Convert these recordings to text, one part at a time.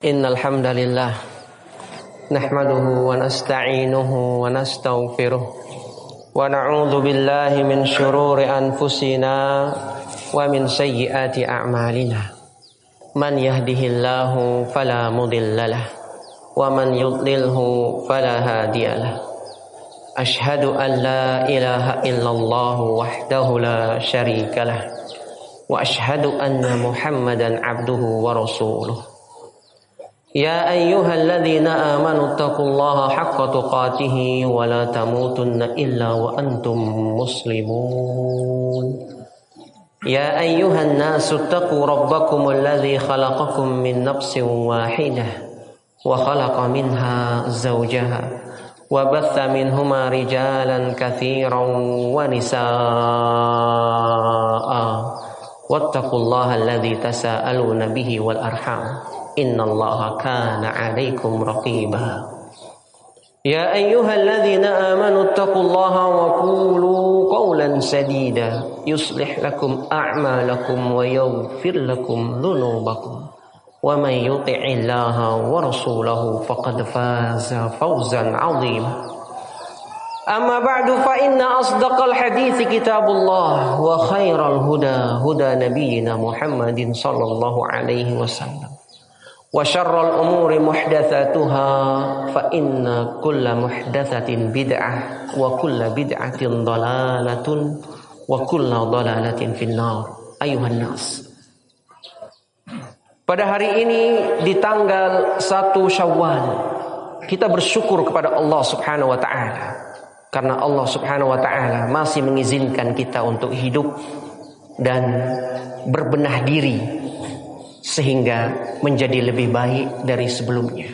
Innal hamdalillah nahmaduhu wa nasta'inuhu wa nastaghfiruh wa na'udzu billahi min shururi anfusina wa min sayyiati a'malina. Man yahdihillahu fala mudhillalah wa man yudlilhu fala hadiyalah. Ashhadu an la ilaha illallah wahdahu la syarikalah wa ashhadu anna Muhammadan abduhu wa rasuluh. Ya ayyuhalladzina amanu taqullaha haqqa tuqatih wa la tamutunna illa wa antum muslimun. Ya ayyuhan nasu taqu rabbakumul ladzi khalaqakum min nafsin wahidah wa khalaqa minha zawjaha wa batha minhuma rijalan katsiran wa nisaa'a. Wattaqullaha alladzi tasaaluna bihi wal arham. Innallaha kana 'alaikum raqiba. Ya ayyuhalladzina amanu taqullaha wa qulu qawlan sadida yuslih lakum a'malakum wa yaghfir lakum dhunubakum wa may yuti'illaha wa rasulahu faqad faza fawzan 'azima. Amma ba'du fa inna asdaqal hadithi kitabullah wa khairal huda huda nabiyyina Muhammadin sallallahu alaihi wasallam. Wa syarrul umuri muhdatsatuha fa inna kulla muhdatsatin bid'ah wa kulla bid'atin dhalalatun wa kulla dhalalatin finnar. Ayuhan nas. Pada hari ini di tanggal 1 Syawal kita bersyukur kepada Allah Subhanahu wa taala karena Allah Subhanahu wa taala masih mengizinkan kita untuk hidup dan berbenah diri sehingga menjadi lebih baik dari sebelumnya.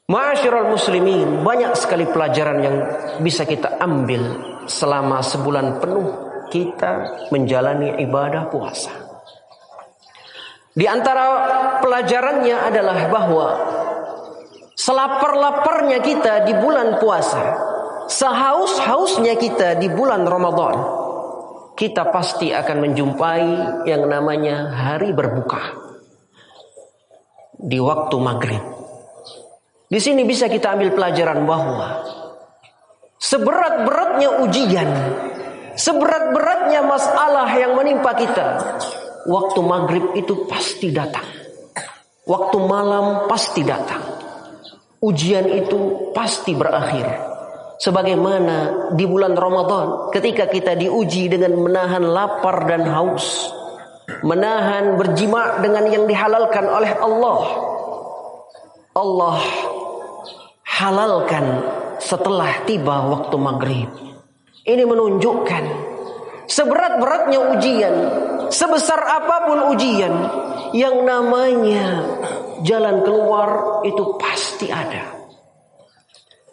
Ma'asyiral muslimin, banyak sekali pelajaran yang bisa kita ambil selama sebulan penuh kita menjalani ibadah puasa. Di antara pelajarannya adalah bahwa selapar-laparnya kita di bulan puasa, sehaus-hausnya kita di bulan Ramadan, kita pasti akan menjumpai yang namanya hari berbuka di waktu maghrib. Di sini bisa kita ambil pelajaran bahwa seberat-beratnya ujian, seberat-beratnya masalah yang menimpa kita, waktu maghrib itu pasti datang. Waktu malam pasti datang. Ujian itu pasti berakhir. Sebagaimana di bulan Ramadan ketika kita diuji dengan menahan lapar dan haus, menahan berjima dengan yang dihalalkan oleh Allah. Allah halalkan setelah tiba waktu maghrib. Ini menunjukkan seberat-beratnya ujian, sebesar apapun ujian, yang namanya jalan keluar itu pasti ada.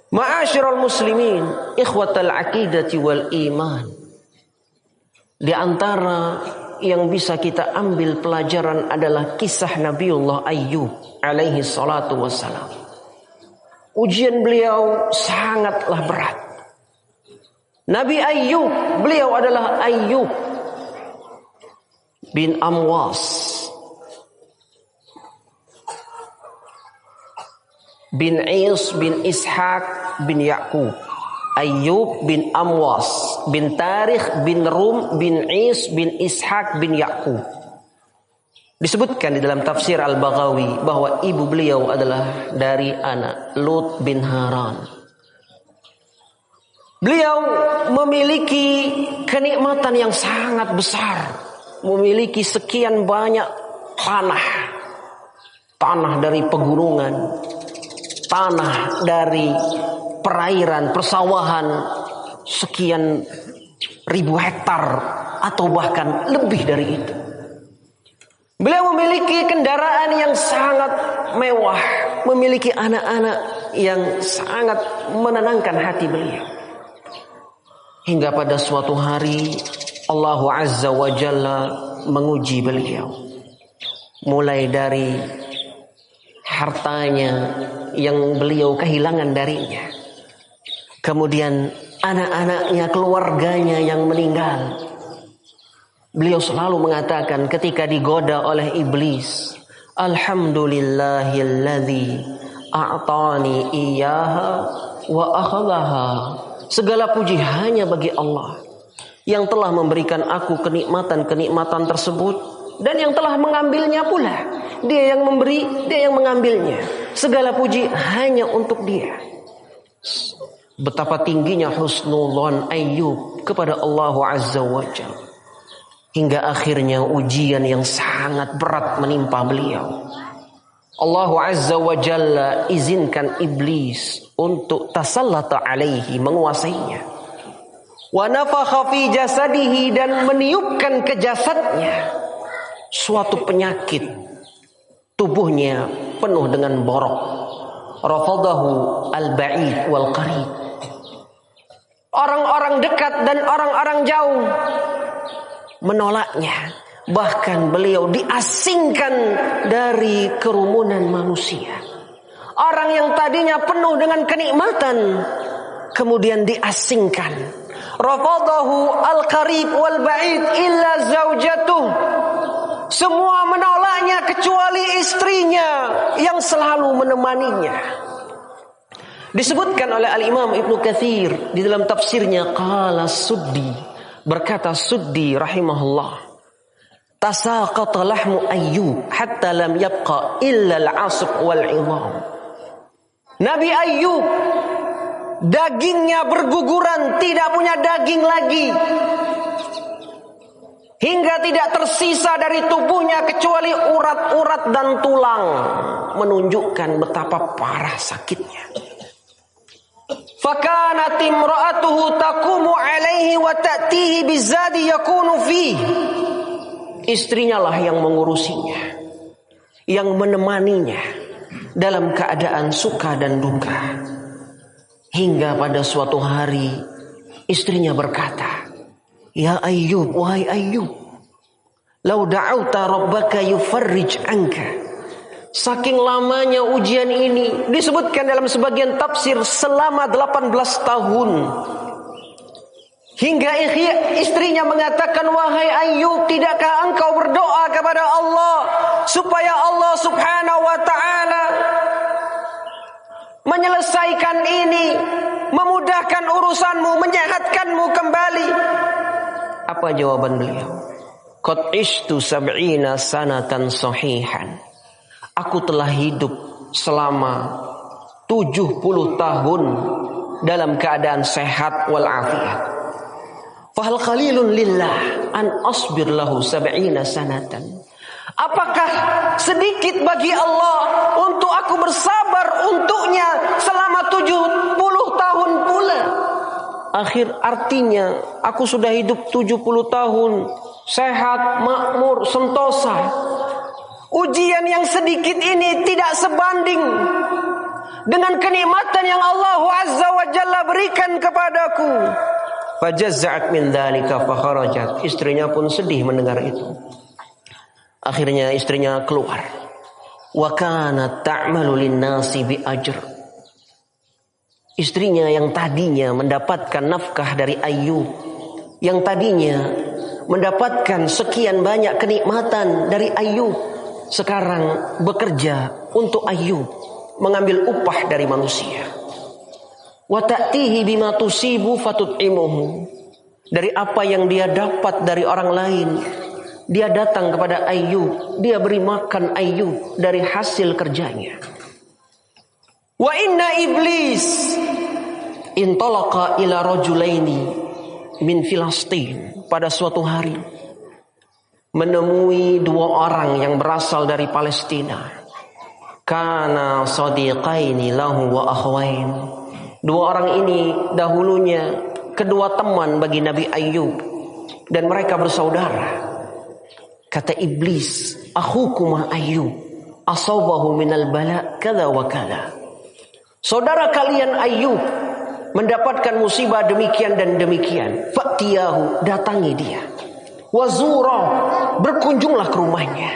Ma'asyiral muslimin, ikhwatal aqidati wal iman. Di antara yang bisa kita ambil pelajaran adalah kisah Nabiullah Ayyub alaihi salatu wassalam. Ujian beliau sangatlah berat. Nabi Ayyub, beliau adalah Ayyub bin Amwas bin Is bin Ishaq bin Yaqub. Ayyub bin Amwas bin Tarikh bin Rum bin Is bin Ishaq bin Yaqub. Disebutkan di dalam tafsir Al-Baghawi bahwa ibu beliau adalah dari anak Lut bin Haran. Beliau memiliki kenikmatan yang sangat besar, memiliki sekian banyak tanah dari pegunungan, tanah dari perairan, persawahan, sekian ribu hektar atau bahkan lebih dari itu. Beliau memiliki kendaraan yang sangat mewah, memiliki anak-anak yang sangat menenangkan hati beliau. Hingga pada suatu hari Allah Azza wa Jalla menguji beliau. Mulai dari hartanya yang beliau kehilangan darinya. Kemudian anak-anaknya, keluarganya yang meninggal. Beliau selalu mengatakan ketika digoda oleh iblis, Alhamdulillahilladzi a'tani iyyaha wa akhadhaha. Segala puji hanya bagi Allah yang telah memberikan aku kenikmatan-kenikmatan tersebut dan yang telah mengambilnya pula. Dia yang memberi, dia yang mengambilnya. Segala puji hanya untuk dia. Betapa tingginya husnudzon Ayyub kepada Allah Azza wa Jalla. Hingga akhirnya ujian yang sangat berat menimpa beliau. Allah Azza wa Jalla izinkan iblis untuk tasallata alaihi, menguasainya. Wa nafakha fi jasadihi, dan meniupkan ke jasadnya suatu penyakit. Tubuhnya penuh dengan borok. Rafadahu al-ba'id wal qarib. Orang-orang dekat dan orang-orang jauh menolaknya. Bahkan beliau diasingkan dari kerumunan manusia. Orang yang tadinya penuh dengan kenikmatan kemudian diasingkan. Rafadahu al-qarib wal ba'id illa zaujatuh. Semua menolaknya kecuali istrinya yang selalu menemaninya. Disebutkan oleh Al-Imam Ibnu Katsir di dalam tafsirnya, qala Suddi, berkata Suddi rahimahullah, tasaqata lahmu Ayyub hatta lam yabqa illa al-'asb wal 'idham. Nabi Ayyub dagingnya berguguran, tidak punya daging lagi, hingga tidak tersisa dari tubuhnya kecuali urat-urat dan tulang, menunjukkan betapa parah sakitnya. Fakanat imra'atuhu taqumu alaihi wa ta'tihi bizadi yakunu fihi. Istrinya lah yang mengurusinya, yang menemaninya dalam keadaan suka dan duka. Hingga pada suatu hari istrinya berkata, "Ya Ayyub, wahai Ayyub, lau da'auta rabbaka yufarrij anka." Saking lamanya ujian ini, disebutkan dalam sebagian tafsir selama 18 tahun. Hingga istrinya mengatakan, "Wahai Ayyub, tidakkah engkau berdoa kepada Allah supaya Allah Subhanahu wa ta'ala menyelesaikan ini, memudahkan urusanmu, menyehatkanmu kembali?" Apa jawaban beliau? Qad ishtu sab'ina sanatan sahihan. Aku telah hidup selama 70 tahun dalam keadaan sehat walafiat. Fahal qalilun lillah an asbir lahu 70 sanatan. Apakah sedikit bagi Allah untuk aku bersabar untuknya selama 70 tahun pula? Artinya aku sudah hidup 70 tahun, sehat, makmur, sentosa. Ujian yang sedikit ini tidak sebanding dengan kenikmatan yang Allah Azza wa Jalla berikan kepadaku. Fajazza'at min dzalika fakharajat. Istrinya pun sedih mendengar itu. Akhirnya istrinya keluar. Wa kanat ta'malu lin-nasi bi ajr. Istrinya yang tadinya mendapatkan nafkah dari Ayyub, yang tadinya mendapatkan sekian banyak kenikmatan dari Ayyub, sekarang bekerja untuk Ayyub, mengambil upah dari manusia. Wa ta'tihi bima tusibu fatut'imuhu. Dari apa yang dia dapat dari orang lain, dia datang kepada Ayyub, dia beri makan Ayyub dari hasil kerjanya. Wa inna iblis intalaqa ila rajulaini min Filastin. Pada suatu hari menemui dua orang yang berasal dari Palestina. Kana sadiqaini lahu wa akhwain. Dua orang ini dahulunya kedua teman bagi Nabi Ayyub dan mereka bersaudara. Kata iblis, "Akhukuma Ayyub asabahu minal bala kada wa kada." Saudara kalian Ayyub mendapatkan musibah demikian dan demikian. Fa'tiyahu, datangi dia. Wazura, berkunjunglah ke rumahnya.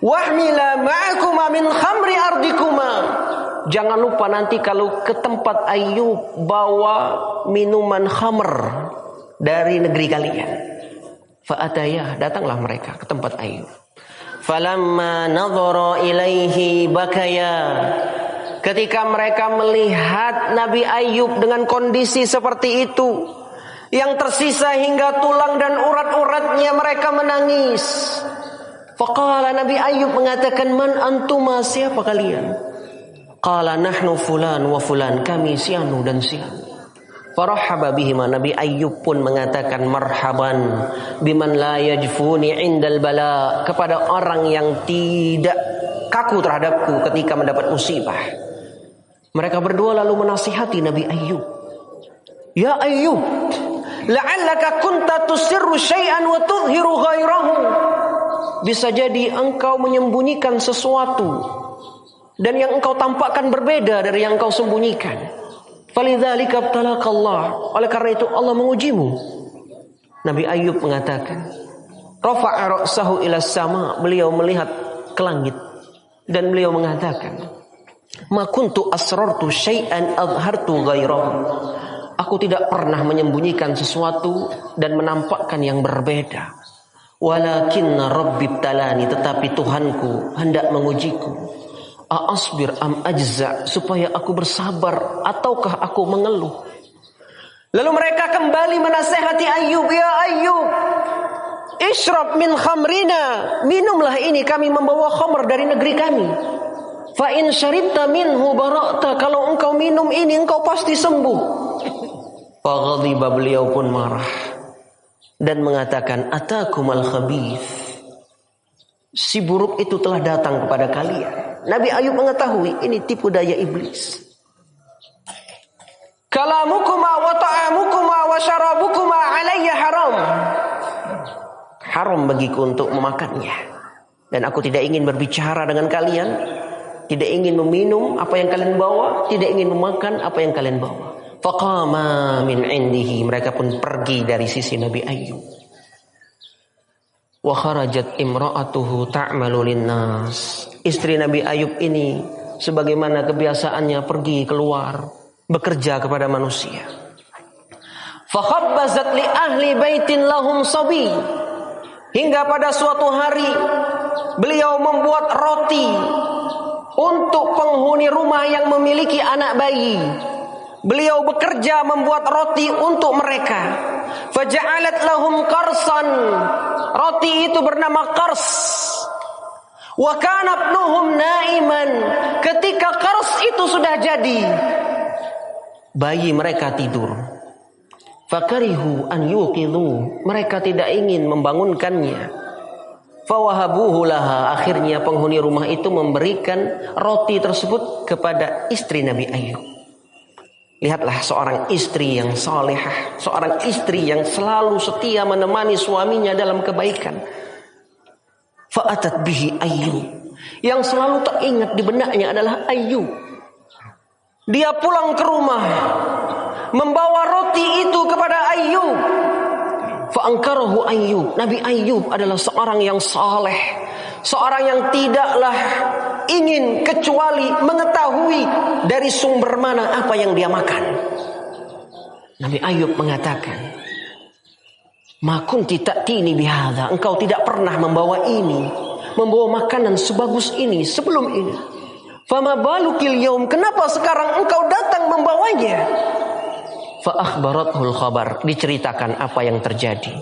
Wahmila ma'akuma min khamri ardikuma. Jangan lupa nanti kalau ke tempat Ayyub, bawa minuman khamr dari negeri kalian. Fa'atayah, datanglah mereka ke tempat Ayyub. Falamma nadhara ilaihi bakaya. Ketika mereka melihat Nabi Ayub dengan kondisi seperti itu, yang tersisa hingga tulang dan urat-uratnya, mereka menangis. Faqala, Nabi Ayub mengatakan, man antuma, siapa kalian? Qala nahnu fulan wa fulan, kami sianu dan sianu. Farahaba bihima, Nabi Ayub pun mengatakan marhaban biman la yajfuni indal bala, kepada orang yang tidak kaku terhadapku ketika mendapat musibah. Mereka berdua lalu menasihati Nabi Ayub. Ya Ayub, la'allaka kunta tusirru syai'an wa tudhiru ghairahu. Bisa jadi engkau menyembunyikan sesuatu dan yang engkau tampakkan berbeda dari yang engkau sembunyikan. Falidzalika ibtalakallah, oleh karena itu Allah mengujimu. Nabi Ayub mengatakan, rafa'a ra'sahu ila sama, beliau melihat ke langit dan beliau mengatakan, ma kuntu asrartu syai'an adhartu ghairahu. Aku tidak pernah menyembunyikan sesuatu dan menampakkan yang berbeda. Walakinna rabbi ibtalani, tetapi Tuhanku hendak mengujiku. Asbir am ajza, supaya aku bersabar ataukah aku mengeluh. Lalu mereka kembali menasihati Ayub. Ya Ayub, ishrab min khamrina, minumlah ini, kami membawa khamr dari negeri kami. Fa in syaribta minhu bara'ta, kalau engkau minum ini engkau pasti sembuh. Fa ghadiba, beliau pun marah dan mengatakan, atakumal khabith, si buruk itu telah datang kepada kalian. Nabi Ayub mengetahui ini tipu daya iblis. Kalamukuma wa ta'amukuma wa syarabukuma alayya haram. Haram bagiku untuk memakannya. Dan aku tidak ingin berbicara dengan kalian, tidak ingin meminum apa yang kalian bawa, tidak ingin memakan apa yang kalian bawa. Faqama min indihi, mereka pun pergi dari sisi Nabi Ayub. Wa kharajat imra'atuhu ta'malu linnas. Istri Nabi Ayub ini sebagaimana kebiasaannya pergi keluar bekerja kepada manusia. Fa khabbazat li ahli baitin lahum sabi. Hingga pada suatu hari beliau membuat roti untuk penghuni rumah yang memiliki anak bayi. Beliau bekerja membuat roti untuk mereka. Faja'alat lahum qarsan. Roti itu bernama qars. Wa kana ibnuhum naiman. Ketika qars itu sudah jadi, bayi mereka tidur. Fakarihu an yuqidhu. Mereka tidak ingin membangunkannya. Fawahabuhu laha. Akhirnya penghuni rumah itu memberikan roti tersebut kepada istri Nabi Ayub. Lihatlah seorang istri yang salihah, seorang istri yang selalu setia menemani suaminya dalam kebaikan. Fa'atat bihi Ayyub. Yang selalu teringat di benaknya adalah Ayyub. Dia pulang ke rumah membawa roti itu kepada Ayyub. Fa'ankarahu Ayyub. Nabi Ayyub adalah seorang yang saleh, seorang yang tidaklah ingin kecuali mengetahui dari sumber mana apa yang dia makan. Nabi Ayub mengatakan, ma kunti ta'tini bihadza, engkau tidak pernah membawa ini, membawa makanan sebagus ini sebelum ini. Fama balukil yaum, kenapa sekarang engkau datang membawanya? Fa akhbarathul khabar, diceritakan apa yang terjadi.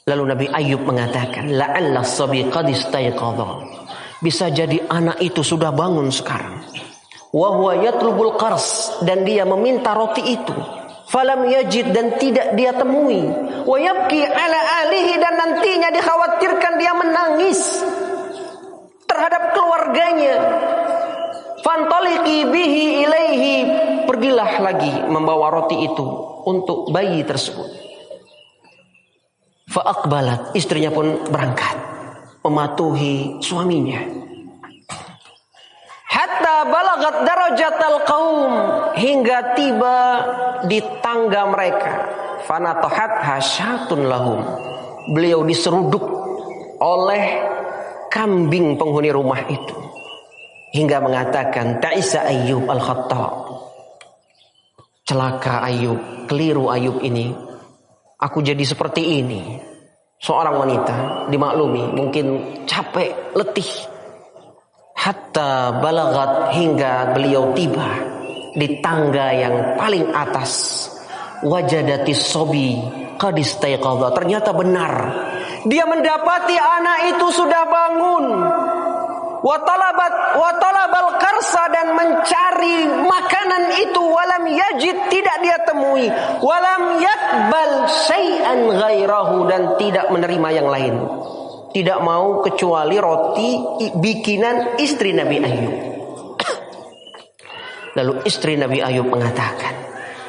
Lalu Nabi Ayub mengatakan, la'alla as-sabi qad istayqadha. Bisa jadi anak itu sudah bangun sekarang. Wa huwa yatlubul qars, dan dia meminta roti itu. Falam yajid, dan tidak dia temui. Wa yabki ala alihi, dan nantinya dikhawatirkan dia menangis terhadap keluarganya. Fantaliqi bihi ilaihi, pergilah lagi membawa roti itu untuk bayi tersebut. Fa aqbalat, istrinya pun berangkat mematuhi suaminya. Hatta balagat darajatal qaum, hingga tiba di tangga mereka. Fanatahat hasyatun lahum, beliau diseruduk oleh kambing penghuni rumah itu, hingga mengatakan, ta'isa Ayyub al-khata', celaka Ayyub, keliru Ayyub ini, aku jadi seperti ini. Seorang wanita dimaklumi mungkin capek, letih. Hatta balagat, hingga beliau tiba di tangga yang paling atas. Wajadatis sobi qad istayqadha. Ternyata benar, dia mendapati anak itu sudah bangun. Wa talabal karsa, dan mencari makanan itu. Walam yajid, tidak dia temui. Walam yakbal syai'an ghairahu, dan tidak menerima yang lain. Tidak mau kecuali roti bikinan istri Nabi Ayub. Lalu istri Nabi Ayub mengatakan,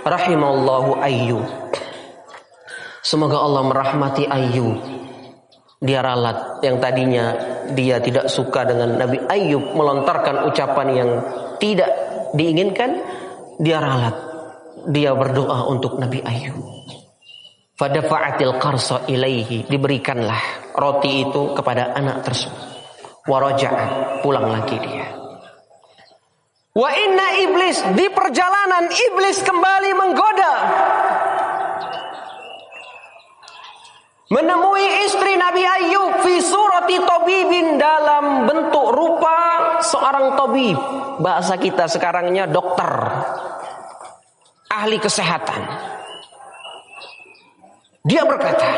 rahimallahu Ayub, semoga Allah merahmati Ayub. Dia ralat, yang tadinya dia tidak suka dengan Nabi Ayub melontarkan ucapan yang tidak diinginkan, dia ralat, dia berdoa untuk Nabi Ayub. Fadafa'atil qarsa ilaihi, diberikanlah roti itu kepada anak tersebut. Waraja'a, pulang lagi dia. Wa inna iblis, di perjalanan iblis kembali menggoda, menemui istri Nabi Ayub fi surati tabibin, dalam bentuk rupa seorang tabib. Bahasa kita sekarangnya dokter, ahli kesehatan. Dia berkata,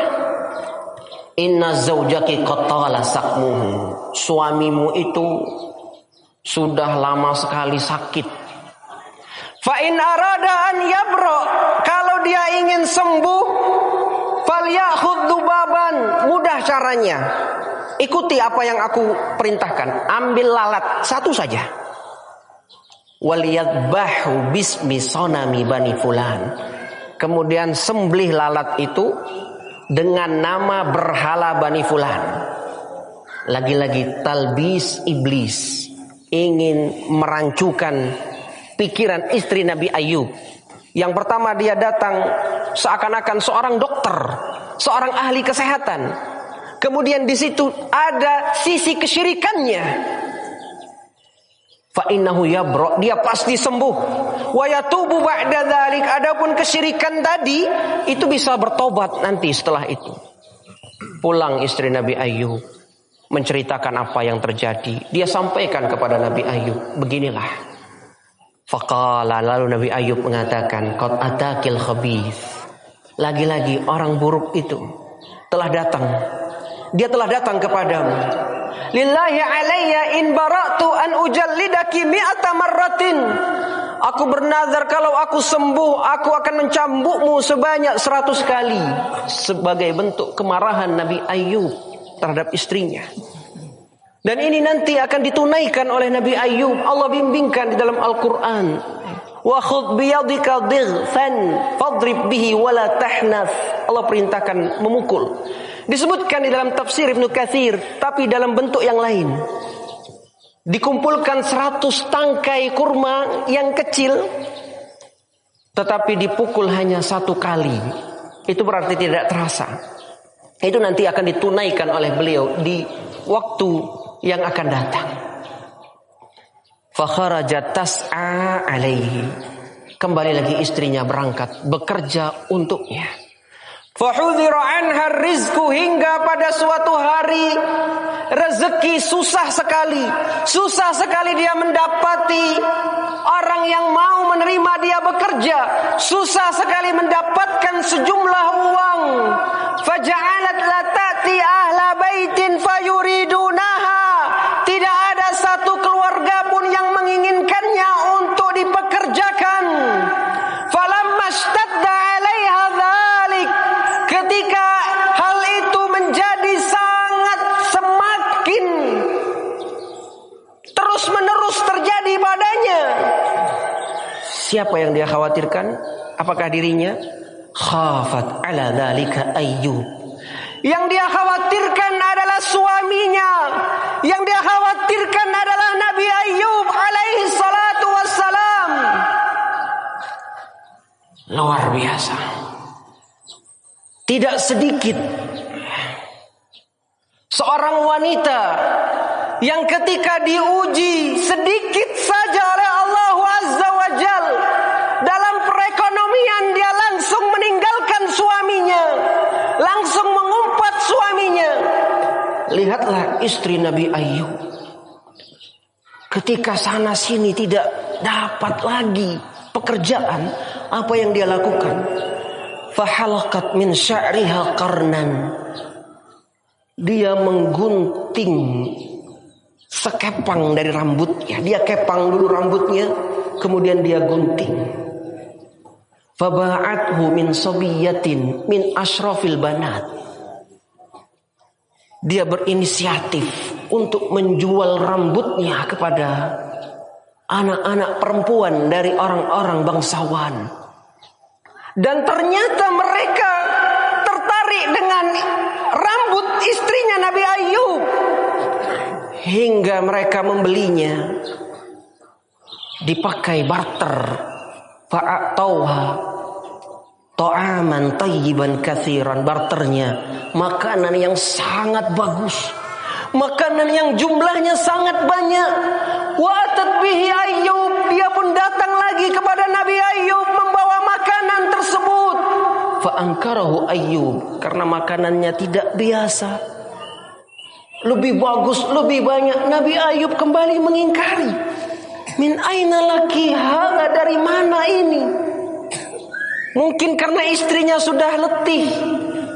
inna zaujaki qatala sakmuhu, suamimu itu sudah lama sekali sakit. Fa in arada an yabra, kalau dia ingin sembuh, falyakhudh dubaban, mudah caranya. Ikuti apa yang aku perintahkan, ambil lalat satu saja. Waliyadbahu bismi sonami bani fulan, kemudian sembelih lalat itu dengan nama berhala Bani Fulan. Lagi-lagi talbis iblis, ingin merancukan pikiran istri Nabi Ayub. Yang pertama dia datang seakan-akan seorang dokter, seorang ahli kesehatan. Kemudian di situ ada sisi kesyirikannya. Fa innahu yabra, dia pasti sembuh. Wa yatubu ba'da dzalik, adapun kesyirikan tadi itu bisa bertobat nanti setelah itu. Pulang istri Nabi Ayub menceritakan apa yang terjadi. Dia sampaikan kepada Nabi Ayub, beginilah. Faqala, lalu Nabi Ayub mengatakan, qad atakil khabith, lagi-lagi orang buruk itu telah datang. Dia telah datang kepadamu. Lillahi alayya in bara'tu an ujallidaki mi'ata marratin. Aku bernazar kalau aku sembuh, aku akan mencambukmu sebanyak 100 kali. Sebagai bentuk kemarahan Nabi Ayub terhadap istrinya. Dan ini nanti akan ditunaikan oleh Nabi Ayub. Allah bimbingkan di dalam Al-Quran. Wa khudh biyadika dighfan fadrib bihi wala tahnath. Allah perintahkan memukul. Disebutkan di dalam tafsir Ibnu Katsir, tapi dalam bentuk yang lain. Dikumpulkan 100 tangkai kurma yang kecil, tetapi dipukul hanya 1 kali. Itu berarti tidak terasa. Itu nanti akan ditunaikan oleh beliau di waktu yang akan datang. Fakharajat tas'a alaihi. Kembali lagi istrinya berangkat bekerja untuknya. Fahudhira anha rizku, hingga pada suatu hari rezeki susah sekali. Susah sekali dia mendapati orang yang mau menerima dia bekerja. Susah sekali mendapatkan sejumlah uang. Faja'alat la ta'ti ahla baitin fayuridunaha. Tidak ada satu keluarga pun yang menginginkannya untuk dipekerjakan. Falamma ishtadda 'alaiha dzalik, ketika hal itu menjadi sangat semakin terus-menerus terjadi padanya, siapa yang dia khawatirkan? Apakah dirinya? Khafat ala dzalika Ayyub. Yang dia khawatirkan adalah suaminya. Yang dia khawatirkan adalah Nabi Ayyub alaihi salatu wassalam. Luar biasa. Tidak sedikit seorang wanita yang ketika diuji sedikit saja oleh Allah Azza wa Jal dalam perekonomian, dia langsung meninggalkan suaminya, langsung mengumpat suami istri Nabi Ayub. Ketika sana sini tidak dapat lagi pekerjaan, apa yang dia lakukan? Fahalaqat min sya'riha qarnan. Dia menggunting sekepang dari rambutnya. Dia kepang dulu rambutnya, kemudian dia gunting. Faba'athu min sabiyatin min ashrafil banat. Dia berinisiatif untuk menjual rambutnya kepada anak-anak perempuan dari orang-orang bangsawan. Dan ternyata mereka tertarik dengan rambut istrinya Nabi Ayub, hingga mereka membelinya, dipakai barter. Fa'atauha ta'aman tayyiban katsiran. Barternya makanan yang sangat bagus, makanan yang jumlahnya sangat banyak. Wa atat bihi Ayyub. Dia pun datang lagi kepada Nabi Ayub membawa makanan tersebut. Fa ankarahu Ayyub, karena makanannya tidak biasa, lebih bagus, lebih banyak. Nabi Ayub kembali mengingkari. Min aina laki hadza, dari mana ini? Mungkin karena istrinya sudah letih.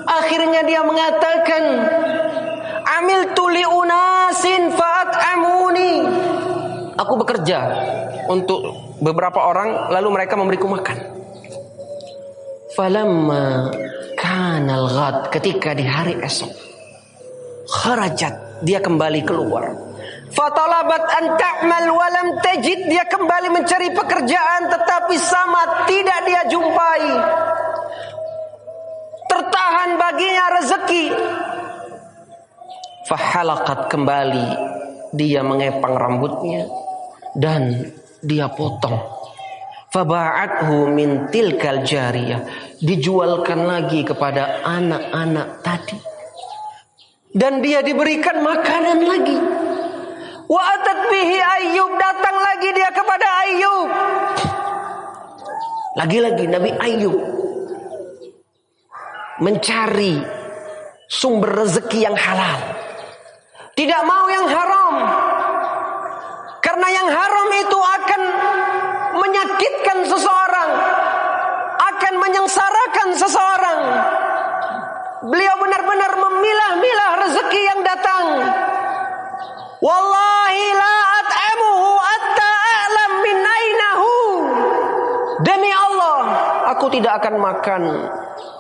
Akhirnya dia mengatakan, amiltu li unasin fa'at'amuni. Aku bekerja untuk beberapa orang, lalu mereka memberiku makan. Falamma kanal ghad, ketika di hari esok, kharajat, dia kembali keluar. Fatalabat an ta'mal wa lam tajid, dia kembali mencari pekerjaan tetapi sama tidak dia jumpai. Tertahan baginya rezeki. Fahalaqat, kembali dia mengepang rambutnya dan dia potong. Faba'athu min tilkal jariyah, dijualkan lagi kepada anak-anak tadi. Dan dia diberikan makanan lagi. Wa atat bihi Ayyub, datang lagi dia kepada Ayyub. Lagi-lagi Nabi Ayyub mencari sumber rezeki yang halal, tidak mau yang haram. Karena yang haram itu akan menyakitkan seseorang, akan menyengsarakan seseorang. Beliau benar-benar memilah-milah rezeki yang datang. Wallahi la at'amuhu atta a'lam min ainahu. Demi Allah, aku tidak akan makan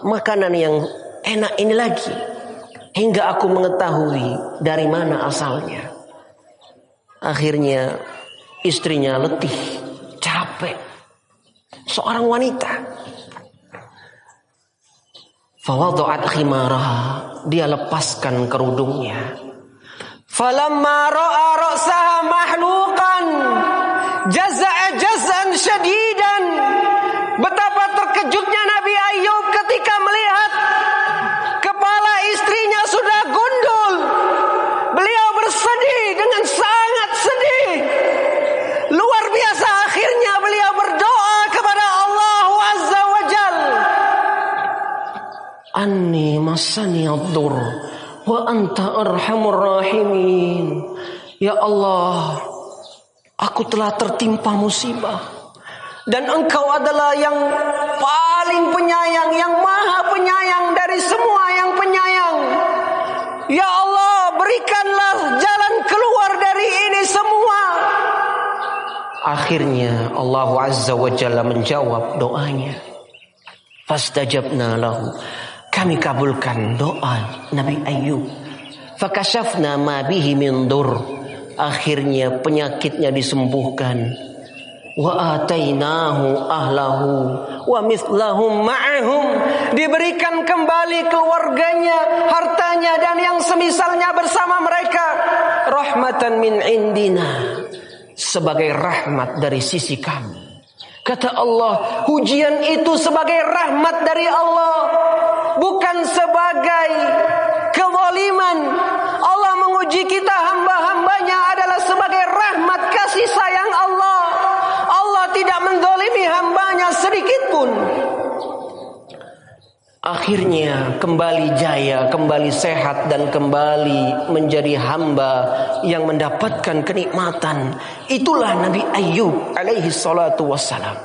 makanan yang enak ini lagi hingga aku mengetahui dari mana asalnya. Akhirnya istrinya letih, capek, seorang wanita. Fawada'at khimaraha, dia lepaskan kerudungnya. Falamma ra'a ra'saha mahluqan jaza'a jaz'an syadidan. Betapa terkejutnya Nabi Ayub ketika melihat kepala istrinya sudah gundul. Beliau bersedih dengan sangat sedih, luar biasa. Akhirnya beliau berdoa kepada Allah Azza wa Jal. Anni masani ad-dur wa anta arhamur rahimin. Ya Allah, aku telah tertimpa musibah dan Engkau adalah yang paling penyayang, yang maha penyayang dari semua yang penyayang. Ya Allah, berikanlah jalan keluar dari ini semua. Akhirnya Allah Azza wa Jalla menjawab doanya. Fastajabna lahu, kami kabulkan doa Nabi Ayub. Fakashafna ma bihi min dur, akhirnya penyakitnya disembuhkan. Wa atainahu ahlahu wa mithlahum ma'ahum, diberikan kembali keluarganya, hartanya dan yang semisalnya bersama mereka. Rahmatan min indina, sebagai rahmat dari sisi kami. Kata Allah, ujian itu sebagai rahmat dari Allah, bukan sebagai kezaliman. Allah menguji kita, hamba-hambanya adalah sebagai rahmat kasih sayang Allah. Allah tidak menzalimi hambanya sedikit pun. akhirnya kembali jaya, kembali sehat, dan kembali menjadi hamba yang mendapatkan kenikmatan. Itulah Nabi Ayyub alaihi salatu wassalam.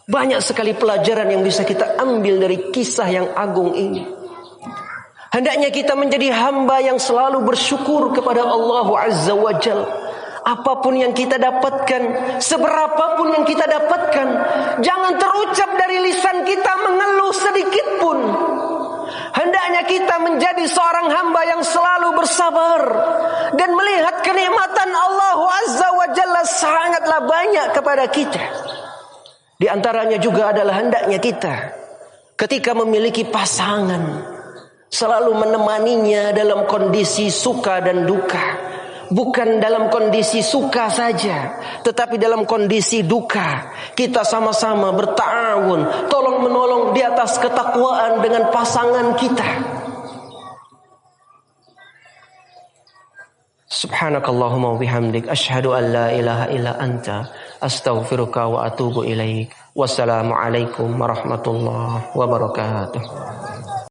Banyak sekali pelajaran yang bisa kita ambil dari kisah yang agung ini. Hendaknya kita menjadi hamba yang selalu bersyukur kepada Allah Azza wa Jalla. Apapun yang kita dapatkan, seberapapun yang kita dapatkan, jangan terucap dari lisan kita mengeluh sedikit pun. Hendaknya kita menjadi seorang hamba yang selalu bersabar dan melihat kenikmatan Allah Azza wa Jalla sangatlah banyak kepada kita. Di antaranya juga adalah hendaknya kita ketika memiliki pasangan selalu menemaninya dalam kondisi suka dan duka. Bukan dalam kondisi suka saja, tetapi dalam kondisi duka. Kita sama-sama berta'awun, tolong menolong di atas ketakwaan dengan pasangan kita. Subhanakallahumma wa bihamdik, asyhadu an la ilaha illa anta, astaghfiruka wa atubu ilaik. Wassalamualaikum warahmatullahi wabarakatuh.